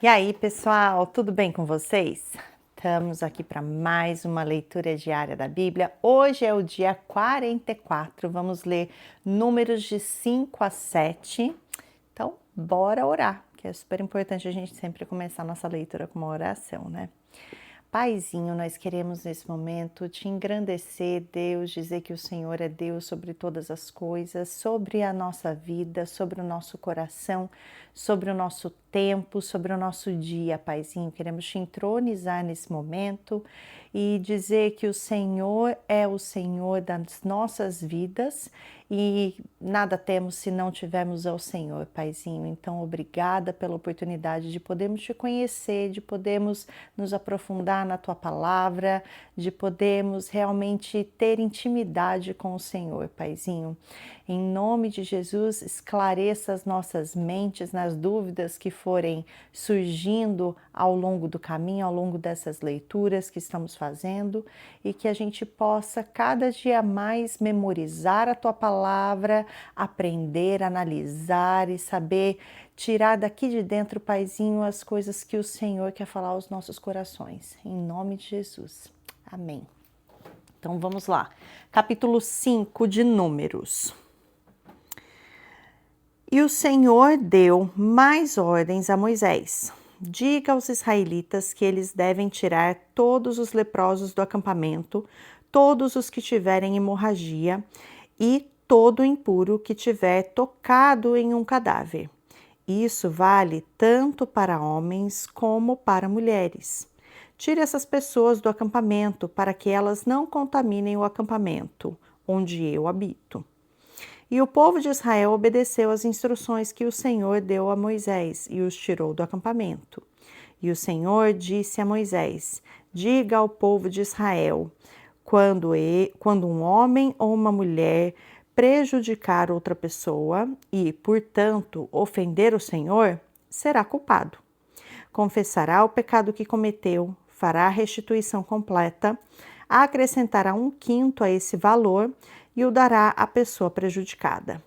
E aí, pessoal, tudo bem com vocês? Estamos aqui para mais uma leitura diária da Bíblia. Hoje é o dia 44, vamos ler Números de 5 a 7. Então, bora orar, que é super importante a gente sempre começar a nossa leitura com uma oração, né? Paizinho, nós queremos nesse momento te engrandecer, Deus, dizer que o Senhor é Deus sobre todas as coisas, sobre a nossa vida, sobre o nosso coração, sobre o nosso tempo, sobre o nosso dia, Paizinho. Queremos te entronizar nesse momento e dizer que o Senhor é o Senhor das nossas vidas e nada temos se não tivermos ao Senhor, Paizinho. Então, obrigada pela oportunidade de podermos te conhecer, de podermos nos aprofundar na tua palavra, de podermos realmente ter intimidade com o Senhor, Paizinho. Em nome de Jesus, esclareça as nossas mentes nas dúvidas que forem surgindo ao longo do caminho, ao longo dessas leituras que estamos fazendo, e que a gente possa cada dia mais memorizar a tua palavra, aprender, analisar e saber tirar daqui de dentro, Paizinho, as coisas que o Senhor quer falar aos nossos corações. Em nome de Jesus. Amém. Então vamos lá. Capítulo 5 de Números. E o Senhor deu mais ordens a Moisés. Diga aos israelitas que eles devem tirar todos os leprosos do acampamento, todos os que tiverem hemorragia e todo impuro que tiver tocado em um cadáver. Isso vale tanto para homens como para mulheres. Tire essas pessoas do acampamento para que elas não contaminem o acampamento onde eu habito. E o povo de Israel obedeceu às instruções que o Senhor deu a Moisés e os tirou do acampamento. E o Senhor disse a Moisés: diga ao povo de Israel, quando um homem ou uma mulher prejudicar outra pessoa e, portanto, ofender o Senhor, será culpado. Confessará o pecado que cometeu, fará a restituição completa, acrescentará 1/5 a esse valor e o dará à pessoa prejudicada.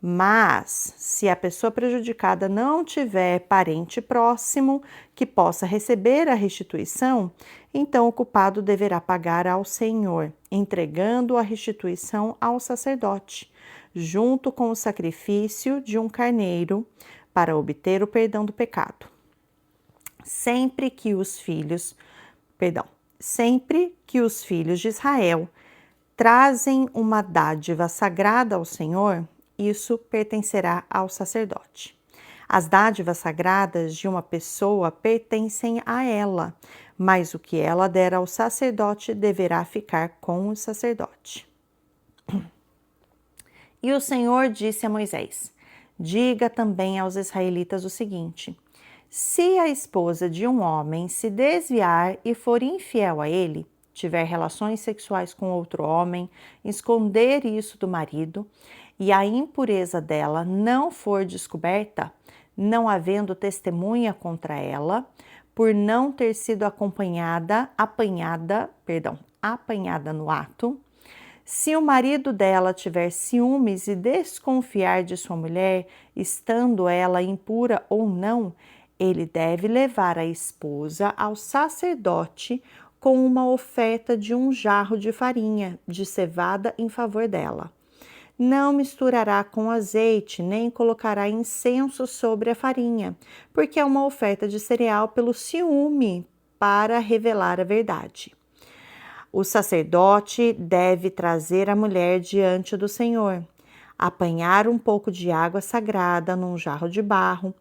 Mas, se a pessoa prejudicada não tiver parente próximo que possa receber a restituição, então o culpado deverá pagar ao Senhor, entregando a restituição ao sacerdote, junto com o sacrifício de um carneiro, para obter o perdão do pecado. Sempre que os filhos de Israel trazem uma dádiva sagrada ao Senhor, isso pertencerá ao sacerdote. As dádivas sagradas de uma pessoa pertencem a ela, mas o que ela der ao sacerdote deverá ficar com o sacerdote. E o Senhor disse a Moisés: diga também aos israelitas o seguinte: se a esposa de um homem se desviar e for infiel a ele, tiver relações sexuais com outro homem, esconder isso do marido, e a impureza dela não for descoberta, não havendo testemunha contra ela, por não ter sido apanhada no ato, se o marido dela tiver ciúmes e desconfiar de sua mulher, estando ela impura ou não, ele deve levar a esposa ao sacerdote com uma oferta de 1 jarro de farinha de cevada em favor dela. Não misturará com azeite, nem colocará incenso sobre a farinha, porque é uma oferta de cereal pelo ciúme, para revelar a verdade. O sacerdote deve trazer a mulher diante do Senhor, apanhar um pouco de água sagrada num jarro de barro,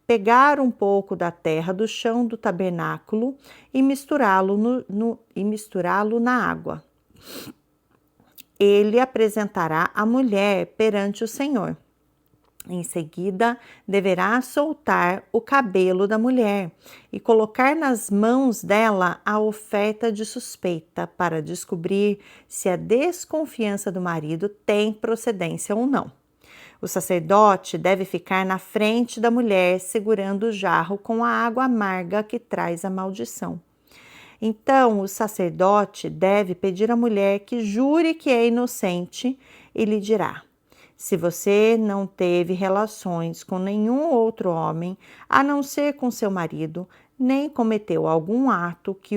pegar um pouco da terra do chão do tabernáculo e misturá-lo na água. Ele apresentará a mulher perante o Senhor. Em seguida, deverá soltar o cabelo da mulher e colocar nas mãos dela a oferta de suspeita para descobrir se a desconfiança do marido tem procedência ou não. O sacerdote deve ficar na frente da mulher segurando o jarro com a água amarga que traz a maldição. Então, o sacerdote deve pedir à mulher que jure que é inocente e lhe dirá: Se você não teve relações com nenhum outro homem, a não ser com seu marido, nem cometeu algum ato que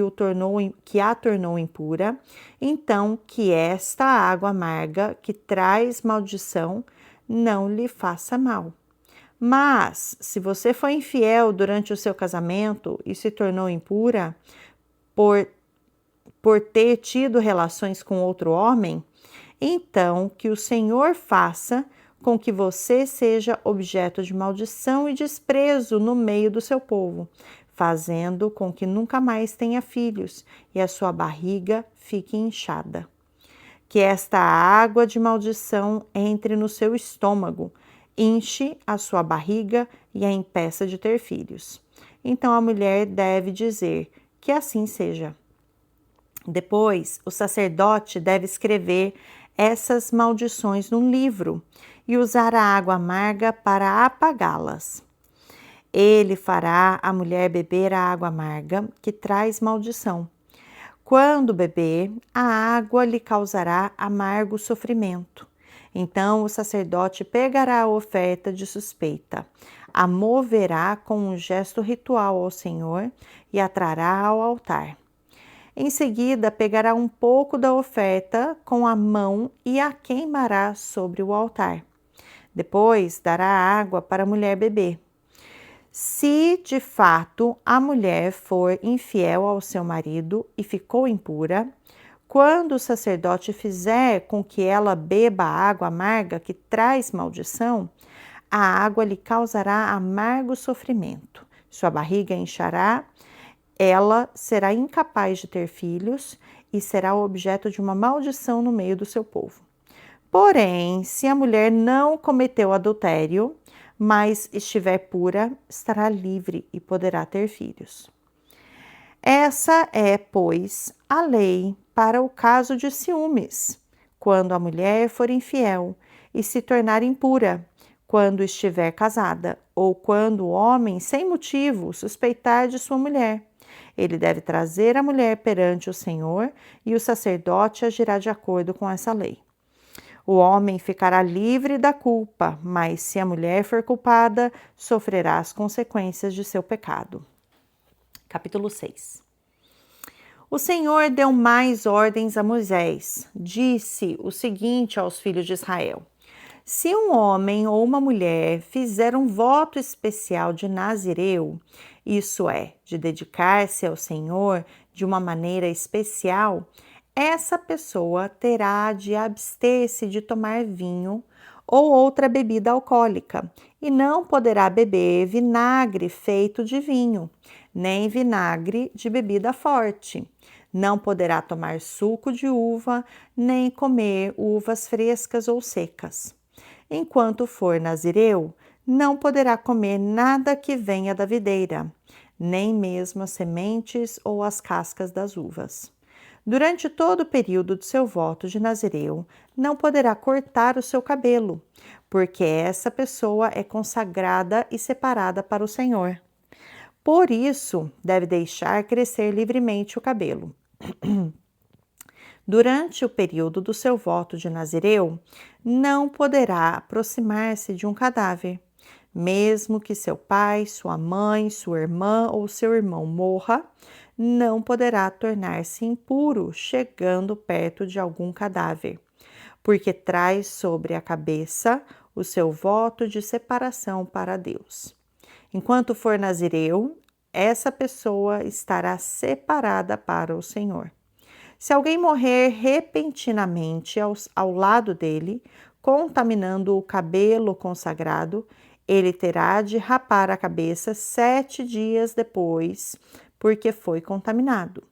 a tornou impura, então que esta água amarga que traz maldição não lhe faça mal. Mas, se você foi infiel durante o seu casamento e se tornou impura por, por ter tido relações com outro homem, então que o Senhor faça com que você seja objeto de maldição e desprezo no meio do seu povo, fazendo com que nunca mais tenha filhos e a sua barriga fique inchada. Que esta água de maldição entre no seu estômago, enche a sua barriga e a impeça de ter filhos. Então a mulher deve dizer que assim seja. Depois, o sacerdote deve escrever essas maldições num livro e usar a água amarga para apagá-las. Ele fará a mulher beber a água amarga que traz maldição. Quando beber, a água lhe causará amargo sofrimento. Então o sacerdote pegará a oferta de suspeita, a moverá com um gesto ritual ao Senhor e a trará ao altar. Em seguida, pegará um pouco da oferta com a mão e a queimará sobre o altar. Depois, dará água para a mulher beber. Se de fato a mulher for infiel ao seu marido e ficou impura, quando o sacerdote fizer com que ela beba a água amarga que traz maldição, a água lhe causará amargo sofrimento. Sua barriga inchará, ela será incapaz de ter filhos e será objeto de uma maldição no meio do seu povo. Porém, se a mulher não cometeu adultério, mas estiver pura, estará livre e poderá ter filhos. Essa é, pois, a lei para o caso de ciúmes, quando a mulher for infiel e se tornar impura, quando estiver casada, ou quando o homem, sem motivo, suspeitar de sua mulher. Ele deve trazer a mulher perante o Senhor e o sacerdote agirá de acordo com essa lei. O homem ficará livre da culpa, mas se a mulher for culpada, sofrerá as consequências de seu pecado. Capítulo 6. O Senhor deu mais ordens a Moisés. Disse o seguinte aos filhos de Israel: se um homem ou uma mulher fizer um voto especial de Nazireu, isso é, de dedicar-se ao Senhor de uma maneira especial, essa pessoa terá de abster-se de tomar vinho ou outra bebida alcoólica e não poderá beber vinagre feito de vinho, nem vinagre de bebida forte. Não poderá tomar suco de uva, nem comer uvas frescas ou secas. Enquanto for nazireu, não poderá comer nada que venha da videira, nem mesmo as sementes ou as cascas das uvas. Durante todo o período do seu voto de nazireu, não poderá cortar o seu cabelo, porque essa pessoa é consagrada e separada para o Senhor. Por isso, deve deixar crescer livremente o cabelo. Durante o período do seu voto de nazireu, não poderá aproximar-se de um cadáver. Mesmo que seu pai, sua mãe, sua irmã ou seu irmão morra, não poderá tornar-se impuro chegando perto de algum cadáver, porque traz sobre a cabeça o seu voto de separação para Deus. Enquanto for nazireu, essa pessoa estará separada para o Senhor. Se alguém morrer repentinamente ao lado dele, contaminando o cabelo consagrado, ele terá de rapar a cabeça 7 dias depois, porque foi contaminado.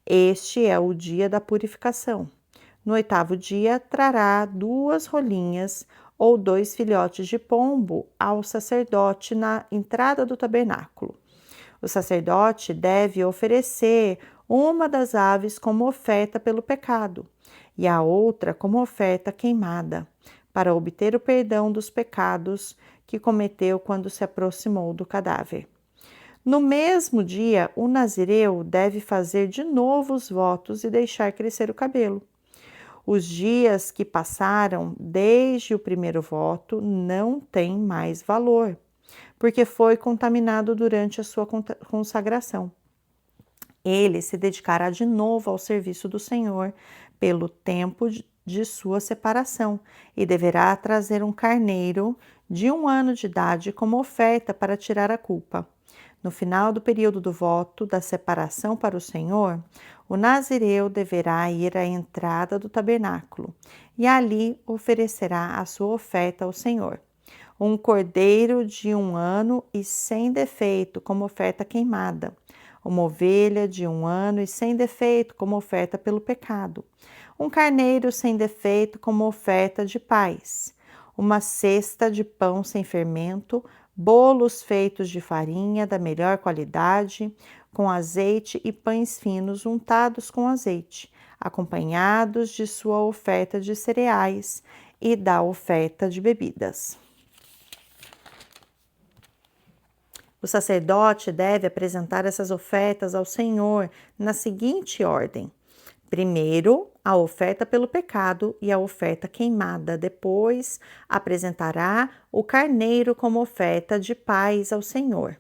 Este é o dia da purificação. No 8º dia, trará 2 rolinhas ou 2 filhotes de pombo ao sacerdote na entrada do tabernáculo. O sacerdote deve oferecer uma das aves como oferta pelo pecado e a outra como oferta queimada, para obter o perdão dos pecados que cometeu quando se aproximou do cadáver. No mesmo dia, o nazireu deve fazer de novo os votos e deixar crescer o cabelo. Os dias que passaram desde o primeiro voto não têm mais valor, porque foi contaminado durante a sua consagração. Ele se dedicará de novo ao serviço do Senhor pelo tempo de sua separação e deverá trazer um carneiro de 1 ano de idade como oferta para tirar a culpa. No final do período do voto da separação para o Senhor, o nazireu deverá ir à entrada do tabernáculo e ali oferecerá a sua oferta ao Senhor. Um cordeiro de 1 ano e sem defeito como oferta queimada, uma ovelha de 1 ano e sem defeito como oferta pelo pecado, um carneiro sem defeito como oferta de paz, uma cesta de pão sem fermento, bolos feitos de farinha da melhor qualidade, com azeite e pães finos untados com azeite, acompanhados de sua oferta de cereais e da oferta de bebidas. O sacerdote deve apresentar essas ofertas ao Senhor na seguinte ordem: primeiro, a oferta pelo pecado e a oferta queimada. Depois, apresentará o carneiro como oferta de paz ao Senhor,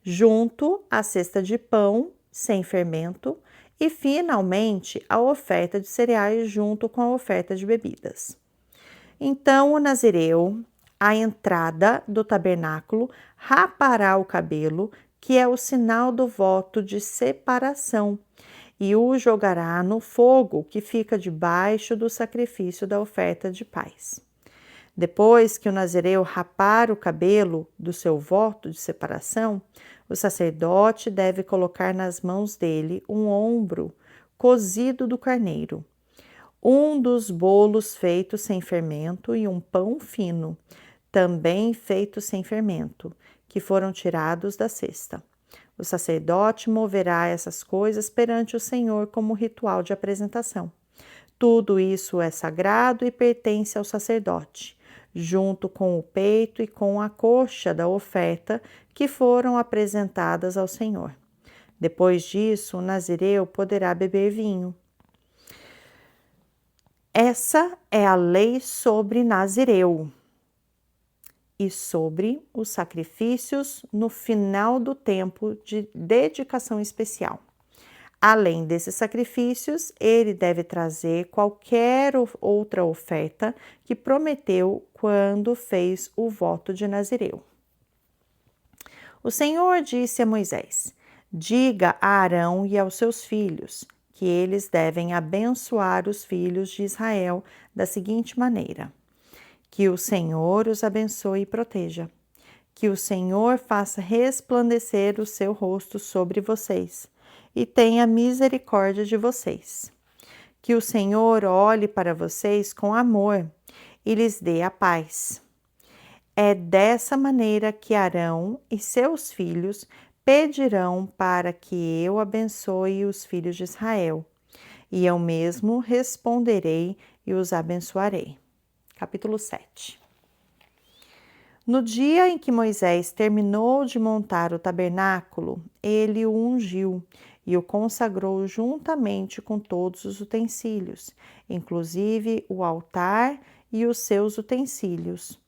junto à cesta de pão sem fermento e, finalmente, a oferta de cereais junto com a oferta de bebidas. Então, o nazireu, à entrada do tabernáculo, rapará o cabelo, que é o sinal do voto de separação, e o jogará no fogo que fica debaixo do sacrifício da oferta de paz. Depois que o nazireu rapar o cabelo do seu voto de separação, o sacerdote deve colocar nas mãos dele um ombro cozido do carneiro, um dos bolos feitos sem fermento e um pão fino, também feito sem fermento, que foram tirados da cesta. O sacerdote moverá essas coisas perante o Senhor como ritual de apresentação. Tudo isso é sagrado e pertence ao sacerdote, junto com o peito e com a coxa da oferta que foram apresentadas ao Senhor. Depois disso, o nazireu poderá beber vinho. Essa é a lei sobre nazireu e sobre os sacrifícios no final do tempo de dedicação especial. Além desses sacrifícios, ele deve trazer qualquer outra oferta que prometeu quando fez o voto de nazireu. O Senhor disse a Moisés: diga a Arão e aos seus filhos que eles devem abençoar os filhos de Israel da seguinte maneira: que o Senhor os abençoe e proteja, que o Senhor faça resplandecer o seu rosto sobre vocês e tenha misericórdia de vocês, que o Senhor olhe para vocês com amor e lhes dê a paz. É dessa maneira que Arão e seus filhos pedirão para que eu abençoe os filhos de Israel, e eu mesmo responderei e os abençoarei. Capítulo 7. No dia em que Moisés terminou de montar o tabernáculo, ele o ungiu e o consagrou juntamente com todos os utensílios, inclusive o altar e os seus utensílios.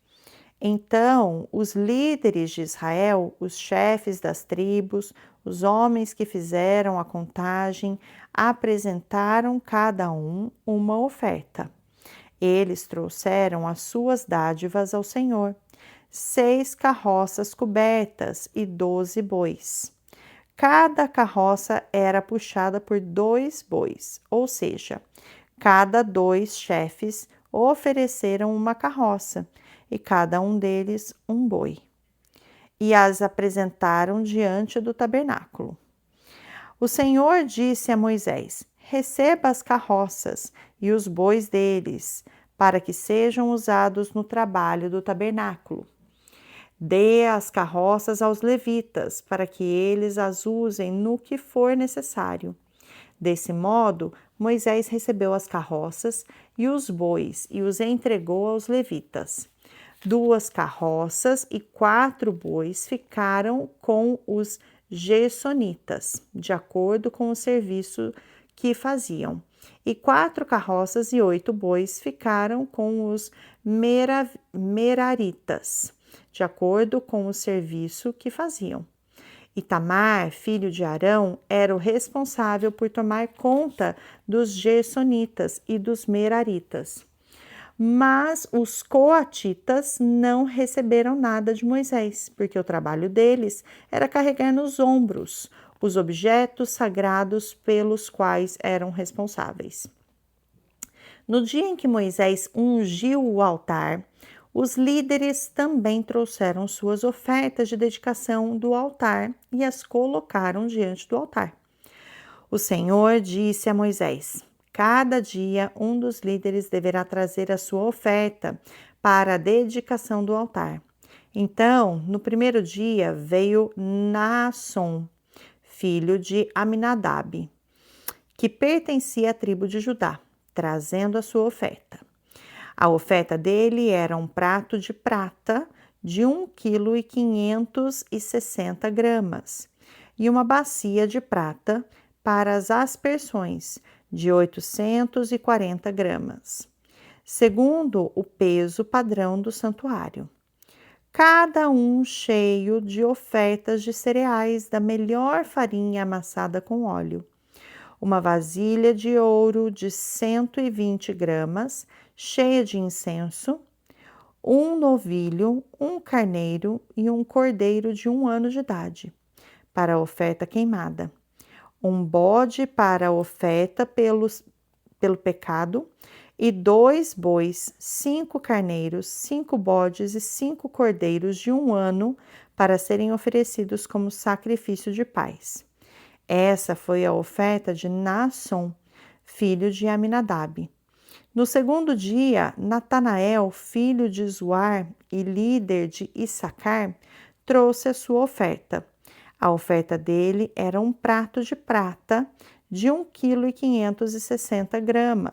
Então, os líderes de Israel, os chefes das tribos, os homens que fizeram a contagem, apresentaram cada um uma oferta. Eles trouxeram as suas dádivas ao Senhor: 6 carroças cobertas e 12 bois. Cada carroça era puxada por 2 bois, ou seja, cada 2 chefes ofereceram uma carroça e cada um deles um boi, e as apresentaram diante do tabernáculo. O Senhor disse a Moisés: receba as carroças e os bois deles, para que sejam usados no trabalho do tabernáculo. Dê as carroças aos levitas, para que eles as usem no que for necessário. Desse modo, Moisés recebeu as carroças e os bois e os entregou aos levitas. 2 carroças e 4 bois ficaram com os gersonitas, de acordo com o serviço que faziam, e 4 carroças e 8 bois ficaram com os meraritas, de acordo com o serviço que faziam. Itamar, filho de Arão, era o responsável por tomar conta dos gersonitas e dos meraritas. Mas os coatitas não receberam nada de Moisés, porque o trabalho deles era carregar nos ombros os objetos sagrados pelos quais eram responsáveis. No dia em que Moisés ungiu o altar, os líderes também trouxeram suas ofertas de dedicação do altar e as colocaram diante do altar. O Senhor disse a Moisés: cada dia um dos líderes deverá trazer a sua oferta para a dedicação do altar. Então, no primeiro dia veio Naasson, filho de Aminadab, que pertencia à tribo de Judá, trazendo a sua oferta. A oferta dele era um prato de prata de 1,560 kg e uma bacia de prata para as aspersões de 840 gramas, segundo o peso padrão do santuário. Cada um cheio de ofertas de cereais da melhor farinha amassada com óleo. Uma vasilha de ouro de 120 gramas, cheia de incenso, um novilho, um carneiro e um cordeiro de 1 ano de idade, para a oferta queimada. Um bode para a oferta pelo pecado, e 2 bois, 5 carneiros, 5 bodes e 5 cordeiros de 1 ano para serem oferecidos como sacrifício de paz. Essa foi a oferta de Naasson, filho de Aminadab. No segundo dia, Natanael, filho de Zuar e líder de Issacar, trouxe a sua oferta. A oferta dele era um prato de prata de 1,560 kg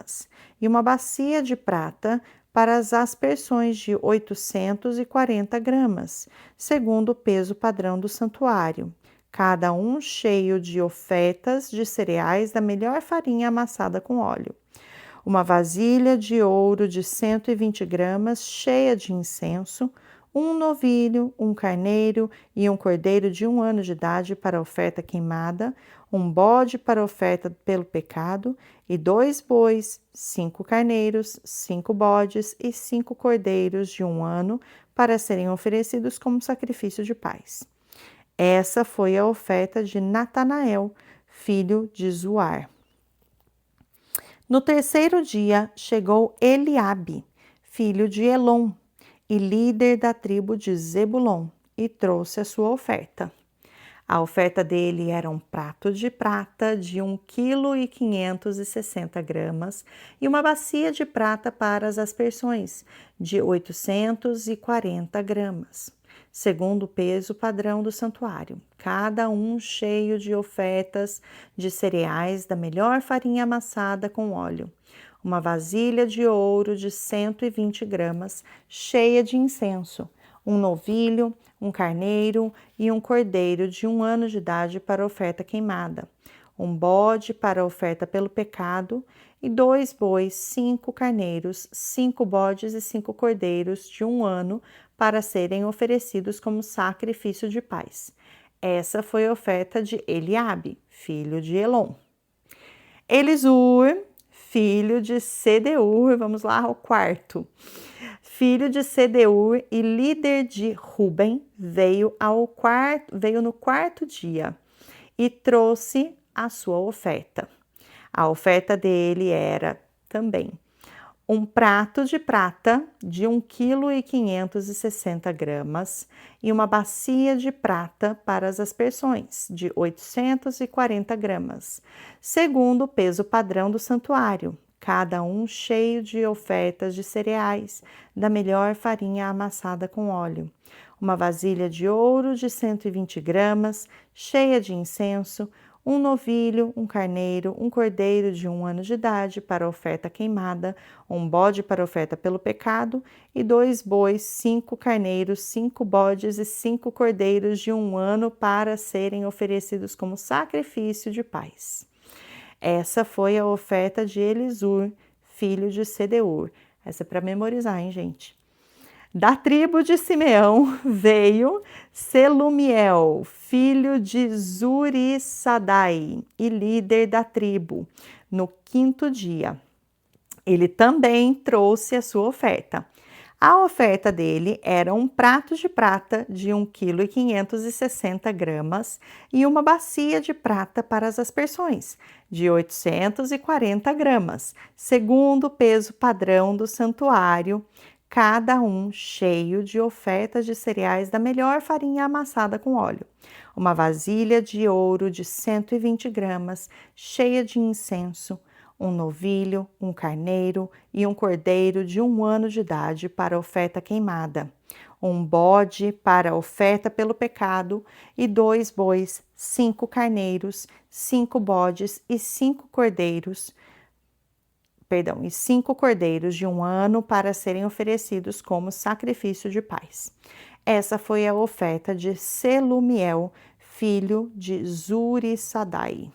e uma bacia de prata para as aspersões de 840 gramas, segundo o peso padrão do santuário, cada um cheio de ofertas de cereais da melhor farinha amassada com óleo. Uma vasilha de ouro de 120 gramas cheia de incenso, um novilho, um carneiro e um cordeiro de 1 ano de idade para a oferta queimada, um bode para a oferta pelo pecado e 2 bois, 5 carneiros, 5 bodes e 5 cordeiros de 1 ano para serem oferecidos como sacrifício de paz. Essa foi a oferta de Natanael, filho de Zuar. No terceiro dia chegou Eliabe, filho de Elon, e líder da tribo de Zebulon, e trouxe a sua oferta. A oferta dele era um prato de prata de 1,560 kg e uma bacia de prata para as aspersões, de 840 gramas, segundo o peso padrão do santuário, cada um cheio de ofertas de cereais da melhor farinha amassada com óleo. Uma vasilha de ouro de 120 gramas, cheia de incenso, um novilho, um carneiro e um cordeiro de 1 ano de idade para oferta queimada, um bode para oferta pelo pecado e 2 bois, 5 carneiros, 5 bodes e 5 cordeiros de 1 ano para serem oferecidos como sacrifício de paz. Essa foi a oferta de Eliabe, filho de Elon. Elisur, filho de Sedeur, vamos lá ao quarto. Filho de Sedeur e líder de Ruben, veio no quarto dia e trouxe a sua oferta. A oferta dele era também um prato de prata de 1,560 kg e uma bacia de prata para as aspersões, de 840 gramas, segundo o peso padrão do santuário, cada um cheio de ofertas de cereais da melhor farinha amassada com óleo. Uma vasilha de ouro de 120 gramas, cheia de incenso, um novilho, um carneiro, um cordeiro de 1 ano de idade para oferta queimada, um bode para oferta pelo pecado e 2 bois, 5 carneiros, 5 bodes e 5 cordeiros de 1 ano para serem oferecidos como sacrifício de paz. Essa foi a oferta de Elisur, filho de Sedeur. Essa é para memorizar, hein, gente? Da tribo de Simeão veio Selumiel, filho de Zurissadai e líder da tribo, no 5º dia. Ele também trouxe a sua oferta. A oferta dele era um prato de prata de 1,560 kg e uma bacia de prata para as aspersões, de 840 gramas, segundo o peso padrão do santuário, cada um cheio de ofertas de cereais da melhor farinha amassada com óleo. Uma vasilha de ouro de 120 gramas, cheia de incenso, um novilho, um carneiro e um cordeiro de 1 ano de idade para oferta queimada, um bode para oferta pelo pecado e 2 bois, 5 carneiros, 5 bodes e 5 cordeiros, e 5 cordeiros de 1 ano para serem oferecidos como sacrifício de paz. Essa foi a oferta de Selumiel, filho de Zurissadai.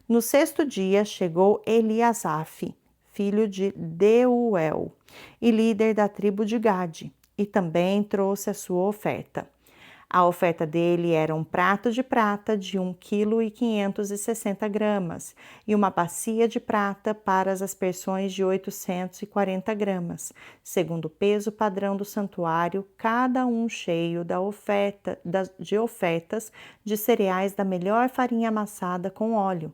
No 6º dia chegou Eliasaf, filho de Deuel, e líder da tribo de Gade, e também trouxe a sua oferta. A oferta dele era um prato de prata de 1,560 kg e uma bacia de prata para as aspersões de 840 gramas, segundo o peso padrão do santuário, cada um cheio de ofertas de cereais da melhor farinha amassada com óleo.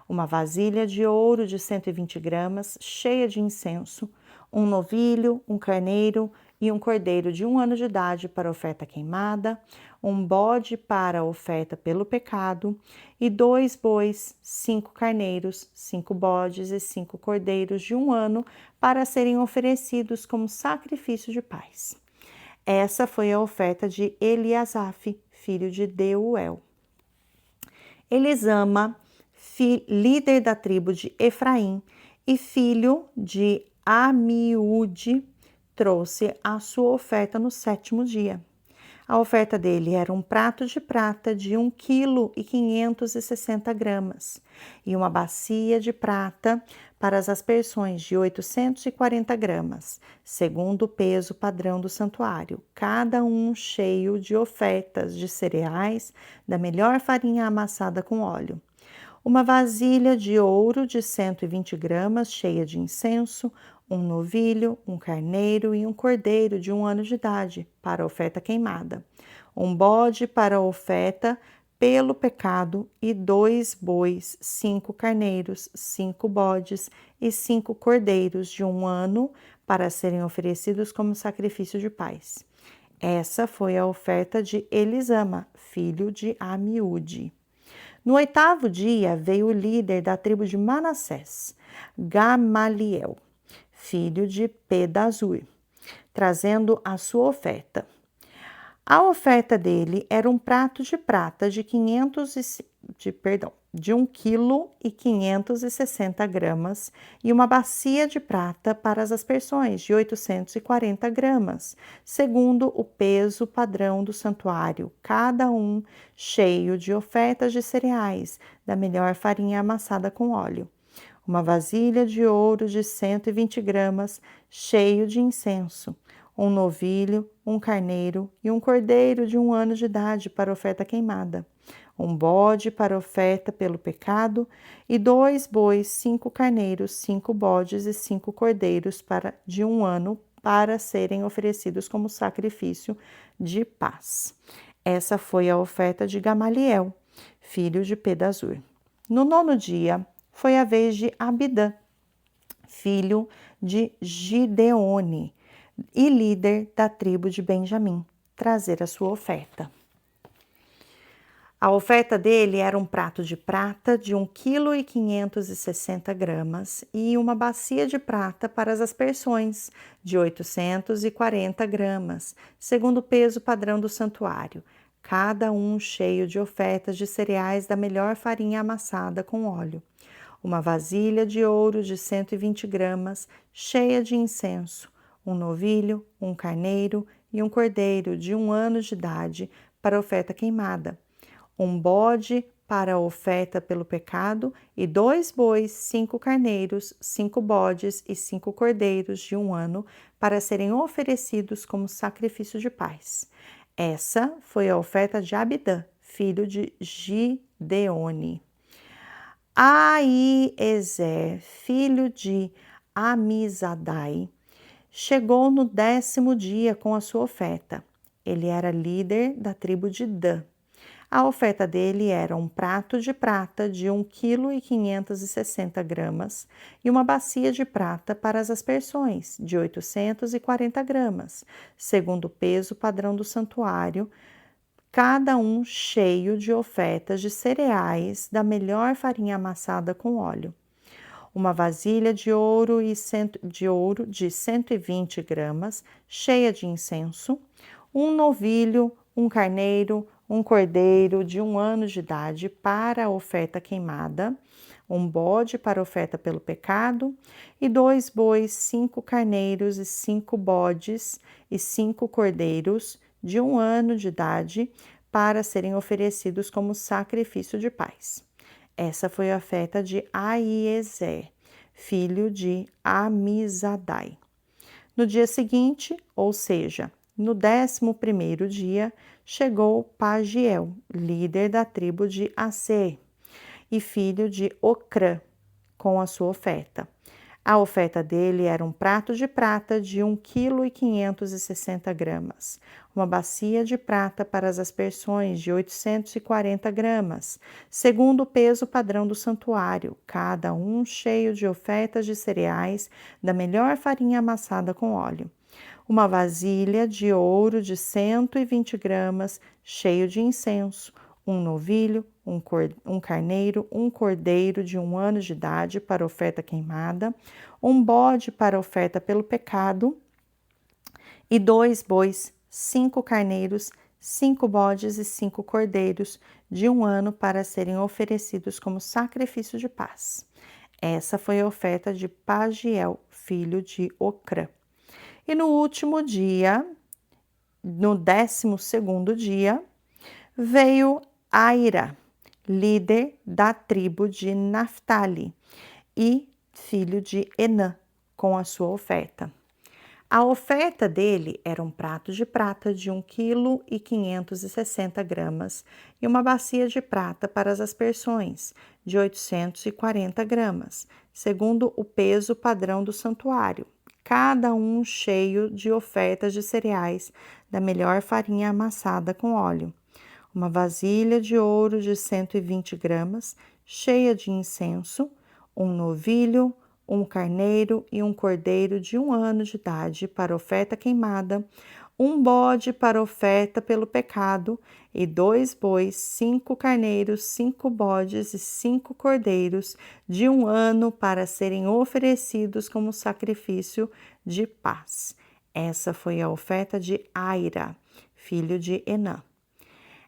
Uma vasilha de ouro de 120 gramas, cheia de incenso, um novilho, um carneiro e um cordeiro de 1 ano de idade para oferta queimada, um bode para oferta pelo pecado, e 2 bois, 5 carneiros, 5 bodes e 5 cordeiros de 1 ano para serem oferecidos como sacrifício de paz. Essa foi a oferta de Eliasaf, filho de Deuel. Elisama, líder da tribo de Efraim e filho de Amiúde, trouxe a sua oferta no 7º dia. A oferta dele era um prato de prata de 1,560 kg e uma bacia de prata para as aspersões de 840 gramas, segundo o peso padrão do santuário, cada um cheio de ofertas de cereais da melhor farinha amassada com óleo. Uma vasilha de ouro de 120 gramas, cheia de incenso, um novilho, um carneiro e um cordeiro de 1 ano de idade, para oferta queimada. Um bode para oferta pelo pecado e 2 bois, 5 carneiros, 5 bodes e 5 cordeiros de 1 ano para serem oferecidos como sacrifício de paz. Essa foi a oferta de Elisama, filho de Amiúde. No 8º dia veio o líder da tribo de Manassés, Gamaliel, filho de Pedazur, trazendo a sua oferta. A oferta dele era um prato de prata de 1,560 kg e uma bacia de prata para as aspersões de 840 gramas, segundo o peso padrão do santuário, cada um cheio de ofertas de cereais da melhor farinha amassada com óleo. Uma vasilha de ouro de 120 gramas, cheio de incenso, um novilho, um carneiro e um cordeiro de 1 ano de idade para oferta queimada, um bode para oferta pelo pecado e 2 bois, 5 carneiros, 5 bodes e 5 cordeiros de 1 ano para serem oferecidos como sacrifício de paz. Essa foi a oferta de Gamaliel, filho de Pedazur. No 9º dia foi a vez de Abidã, filho de Gideone e líder da tribo de Benjamim, trazer a sua oferta. A oferta dele era um prato de prata de 1,560 kg e uma bacia de prata para as aspersões de 840 gramas, segundo o peso padrão do santuário, cada um cheio de ofertas de cereais da melhor farinha amassada com óleo. Uma vasilha de ouro de 120 gramas, cheia de incenso, um novilho, um carneiro e um cordeiro de 1 ano de idade para oferta queimada. Um bode para a oferta pelo pecado, e 2 bois, 5 carneiros, 5 bodes e 5 cordeiros de 1 ano, para serem oferecidos como sacrifício de paz. Essa foi a oferta de Abidã, filho de Gideone. Aiezer, filho de Amizadai, chegou no 10º dia com a sua oferta. Ele era líder da tribo de Dan. A oferta dele era um prato de prata de 1,560 kg e uma bacia de prata para as aspersões de 840 gramas, segundo o peso padrão do santuário, cada um cheio de ofertas de cereais da melhor farinha amassada com óleo. Uma vasilha de ouro de 120 gramas, cheia de incenso, um novilho, um carneiro, um cordeiro de 1 ano de idade para a oferta queimada, um bode para a oferta pelo pecado, e 2 bois, 5 carneiros e 5 bodes e 5 cordeiros de 1 ano de idade para serem oferecidos como sacrifício de paz. Essa foi a oferta de Aiezer, filho de Amizadai. No dia seguinte, ou seja, no 11º dia, chegou Pagiel, líder da tribo de Aser, e filho de Ocrã, com a sua oferta. A oferta dele era um prato de prata de 1,560 kg, uma bacia de prata para as aspersões de 840 gramas, segundo o peso padrão do santuário, cada um cheio de ofertas de cereais da melhor farinha amassada com óleo. Uma vasilha de ouro de 120 gramas, cheio de incenso, um novilho, um carneiro, um cordeiro de 1 ano de idade para oferta queimada, um bode para oferta pelo pecado, e 2 bois, 5 carneiros, 5 bodes e 5 cordeiros de 1 ano para serem oferecidos como sacrifício de paz. Essa foi a oferta de Pagiel, filho de Ocrã. E no último dia, no 12º dia, veio Aira, líder da tribo de Naftali, e filho de Enã, com a sua oferta. A oferta dele era um prato de prata de 1,560 kg e uma bacia de prata para as aspersões de 840 gramas, segundo o peso padrão do santuário, cada um cheio de ofertas de cereais da melhor farinha amassada com óleo. Uma vasilha de ouro de 120 gramas, cheia de incenso, um novilho, um carneiro e um cordeiro de 1 ano de idade para oferta queimada, um bode para oferta pelo pecado, e 2 bois, 5 carneiros, 5 bodes e 5 cordeiros de 1 ano para serem oferecidos como sacrifício de paz. Essa foi a oferta de Aira, filho de Enã.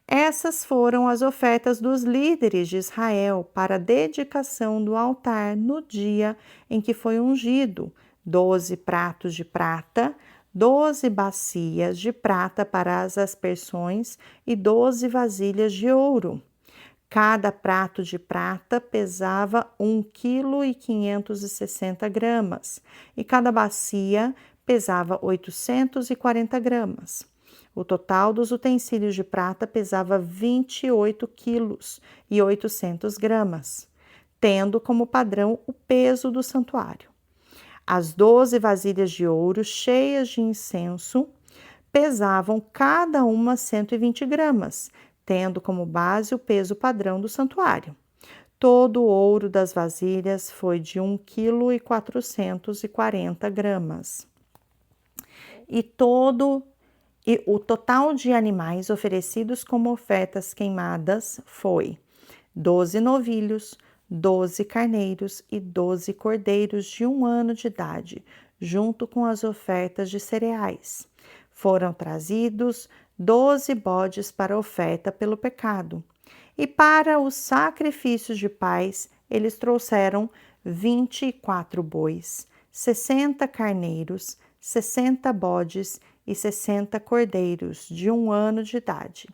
Essas foram as ofertas dos líderes de Israel para a dedicação do altar no dia em que foi ungido: 12 pratos de prata, 12 bacias de prata para as aspersões e 12 vasilhas de ouro. Cada prato de prata pesava 1,560 kg e cada bacia pesava 840 gramas. O total dos utensílios de prata pesava 28 quilos e 800 gramas, tendo como padrão o peso do santuário. As 12 vasilhas de ouro cheias de incenso pesavam cada uma 120 gramas, tendo como base o peso padrão do santuário. Todo o ouro das vasilhas foi de 1,440 kg. E o total de animais oferecidos como ofertas queimadas foi 12 novilhos, 12 carneiros e 12 cordeiros de 1 ano de idade, junto com as ofertas de cereais. Foram trazidos 12 bodes para oferta pelo pecado. E para os sacrifícios de paz, eles trouxeram 24 bois, 60 carneiros, 60 bodes e 60 cordeiros de 1 ano de idade.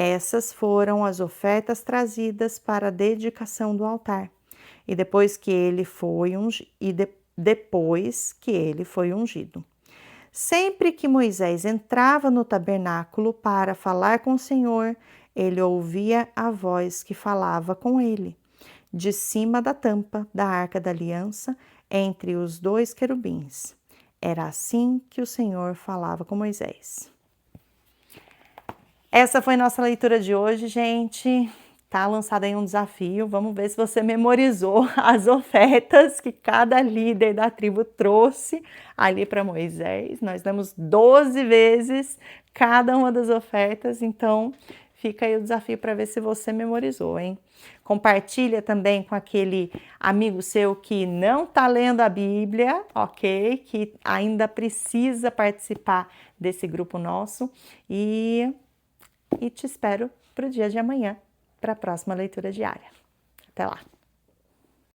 Essas foram as ofertas trazidas para a dedicação do altar. E depois que ele foi ungido. Sempre que Moisés entrava no tabernáculo para falar com o Senhor, ele ouvia a voz que falava com ele, de cima da tampa da arca da aliança, entre os dois querubins. Era assim que o Senhor falava com Moisés. Essa foi nossa leitura de hoje, gente. Tá lançado aí um desafio. Vamos ver se você memorizou as ofertas que cada líder da tribo trouxe ali para Moisés. Nós damos 12 vezes cada uma das ofertas, então fica aí o desafio para ver se você memorizou, hein? Compartilha também com aquele amigo seu que não está lendo a Bíblia, ok? Que ainda precisa participar desse grupo nosso e te espero para o dia de amanhã, para a próxima leitura diária. Até lá!